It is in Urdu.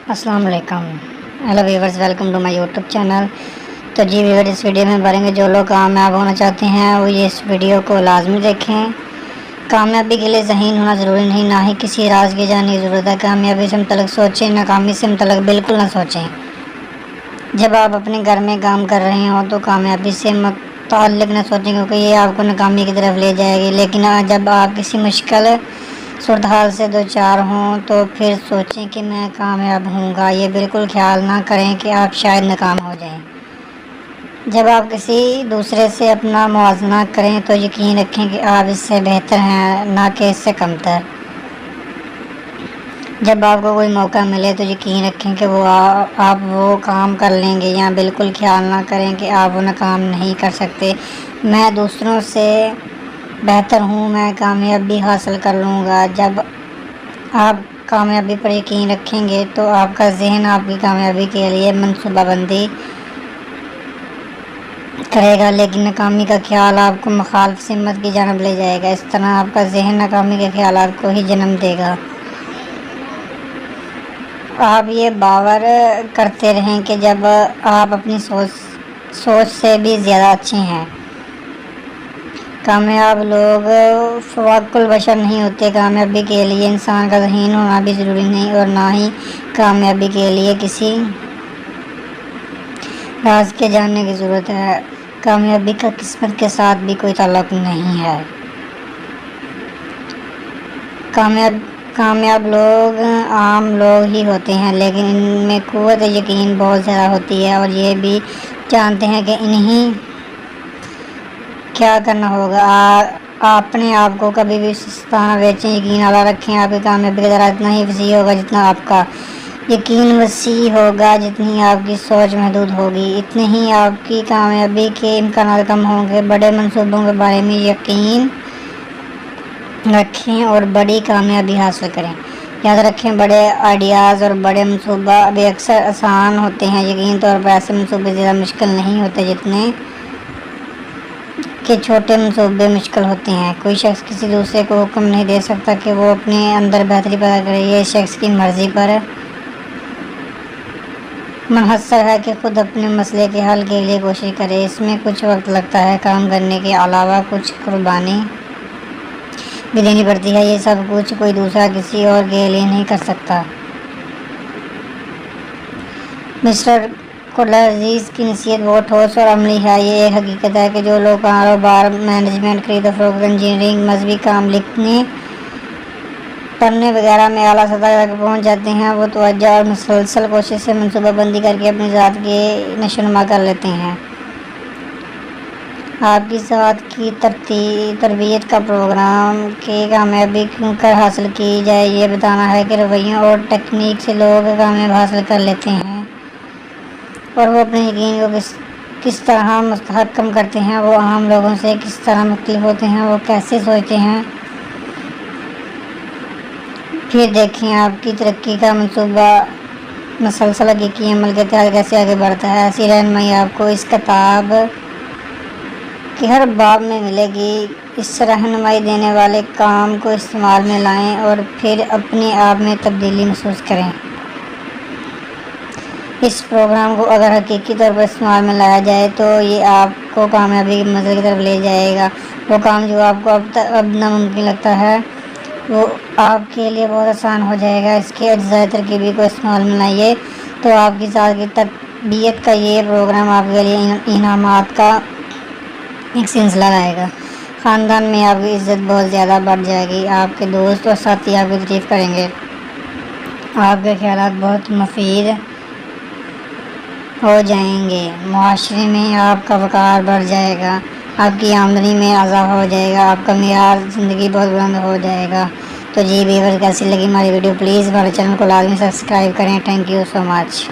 السلام علیکم. Hello viewers, welcome to my YouTube channel. تو جی ویور، اس ویڈیو میں بارے میں جو لوگ کامیاب ہونا چاہتے ہیں وہ یہ اس ویڈیو کو لازمی دیکھیں. کامیابی کے لیے ذہین ہونا ضروری نہیں، نہ ہی کسی راز کی جاننے کی ضرورت ہے. کامیابی سے متعلق سوچیں، ناکامی سے متعلق بالکل نہ سوچیں. جب آپ اپنے گھر میں کام کر رہے ہوں تو کامیابی سے متعلق نہ سوچیں، کیونکہ یہ آپ کو ناکامی کی طرف لے جائے گی. لیکن جب آپ کسی مشکل صورتحال سے دوچار ہوں تو پھر سوچیں کہ میں کامیاب ہوں گا. یہ بالکل خیال نہ کریں کہ آپ شاید ناکام ہو جائیں. جب آپ کسی دوسرے سے اپنا موازنہ کریں تو یقین رکھیں کہ آپ اس سے بہتر ہیں، نہ کہ اس سے کمتر. جب آپ کو کوئی موقع ملے تو یقین رکھیں کہ آپ وہ کام کر لیں گے. یا بالکل خیال نہ کریں کہ آپ وہ کام نہیں کر سکتے. میں دوسروں سے بہتر ہوں، میں کامیابی حاصل کر لوں گا. جب آپ کامیابی پر یقین رکھیں گے تو آپ کا ذہن آپ کی کامیابی کے لیے منصوبہ بندی کرے گا، لیکن ناکامی کا خیال آپ کو مخالف سمت کی جانب لے جائے گا. اس طرح آپ کا ذہن ناکامی کے خیالات کو ہی جنم دے گا. آپ یہ باور کرتے رہیں کہ جب آپ اپنی سوچ سے بھی زیادہ اچھے ہیں. کامیاب لوگ فواق البشر نہیں ہوتے. کامیابی کے لیے انسان کا ذہین ہونا بھی ضروری نہیں، اور نہ ہی کامیابی کے لیے کسی راز کے جاننے کی ضرورت ہے. کامیابی کا قسمت کے ساتھ بھی کوئی تعلق نہیں ہے. کامیاب لوگ عام لوگ ہی ہوتے ہیں، لیکن ان میں قوت یقین بہت زیادہ ہوتی ہے، اور یہ بھی جانتے ہیں کہ انہیں کیا کرنا ہوگا. اپنے آپ کو کبھی بھی سستا نہ بیچیں، یقین اعلیٰ رکھیں. آپ کی کامیابی کا دائرہ اتنا ہی وسیع ہوگا جتنا آپ کا یقین وسیع ہوگا. جتنی آپ کی سوچ محدود ہوگی اتنے ہی آپ کی کامیابی کے امکانات کم ہوں گے. بڑے منصوبوں کے بارے میں یقین رکھیں اور بڑی کامیابی حاصل کریں. یاد رکھیں، بڑے آئیڈیاز اور بڑے منصوبہ بھی اکثر آسان ہوتے ہیں. یقینی طور پر ایسے منصوبے زیادہ مشکل نہیں ہوتے جتنے کہ چھوٹے منصوبے مشکل ہوتے ہیں. کوئی شخص کسی دوسرے کو حکم نہیں دے سکتا کہ وہ اپنے اندر بہتری پیدا کرے. یہ شخص کی مرضی پر منحصر ہے کہ خود اپنے مسئلے کے حل کے لیے کوشش کرے. اس میں کچھ وقت لگتا ہے، کام کرنے کے علاوہ کچھ قربانی بھی دینی پڑتی ہے. یہ سب کچھ کوئی دوسرا کسی اور کے لیے نہیں کر سکتا. مسٹر کوڈلرزیز کی نصیحت بہت ٹھوس اور عملی ہے. یہ ایک حقیقت ہے کہ جو لوگ کاروبار، مینجمنٹ، خرید و فروخت، انجینئرنگ، مذہبی کام، لکھنے پڑھنے وغیرہ میں اعلیٰ سطح تک پہنچ جاتے ہیں، وہ توجہ اور مسلسل کوشش سے منصوبہ بندی کر کے اپنی ذات کی نشوونما کر لیتے ہیں. آپ کی ذات کی تربیت کا پروگرام کہ کامیابی کیوں کر حاصل کی جائے یہ بتانا ہے کہ رویوں اور ٹیکنیک سے لوگ کامیابی حاصل کر لیتے ہیں، اور وہ اپنے یقین کو کس طرح مستحکم کرتے ہیں، وہ عام لوگوں سے کس طرح مختلف ہوتے ہیں، وہ کیسے سوچتے ہیں. پھر دیکھیں آپ کی ترقی کا منصوبہ مسلسل حقیقی عمل کے تحت کیسے آگے بڑھتا ہے. ایسی رہنمائی آپ کو اس کتاب کے ہر باب میں ملے گی. اس رہنمائی دینے والے کام کو استعمال میں لائیں اور پھر اپنے آپ میں تبدیلی محسوس کریں. اس پروگرام کو اگر حقیقی طور پر استعمال میں لایا جائے تو یہ آپ کو کامیابی کی منزل کی طرف لے جائے گا. وہ کام جو آپ کو اب ناممکن لگتا ہے وہ آپ کے لیے بہت آسان ہو جائے گا. اس کے اجزائے ترکیبی کو استعمال میں لائیے تو آپ کی ذات کی تربیت کا یہ پروگرام آپ کے لیے انعامات کا ایک سلسلہ لائے گا. خاندان میں آپ کی عزت بہت زیادہ بڑھ جائے گی. آپ کے دوست اور ساتھی آپ کی تعریف کریں گے. آپ کے خیالات بہت مفید ہو جائیں گے. معاشرے میں آپ کا وقار بڑھ جائے گا. آپ کی آمدنی میں اضافہ ہو جائے گا. آپ کا معیار زندگی بہت بلند ہو جائے گا. تو جی ویور، کیسی لگی ہماری ویڈیو؟ پلیز ہمارے چینل کو لازمی سبسکرائب کریں. Thank you so much.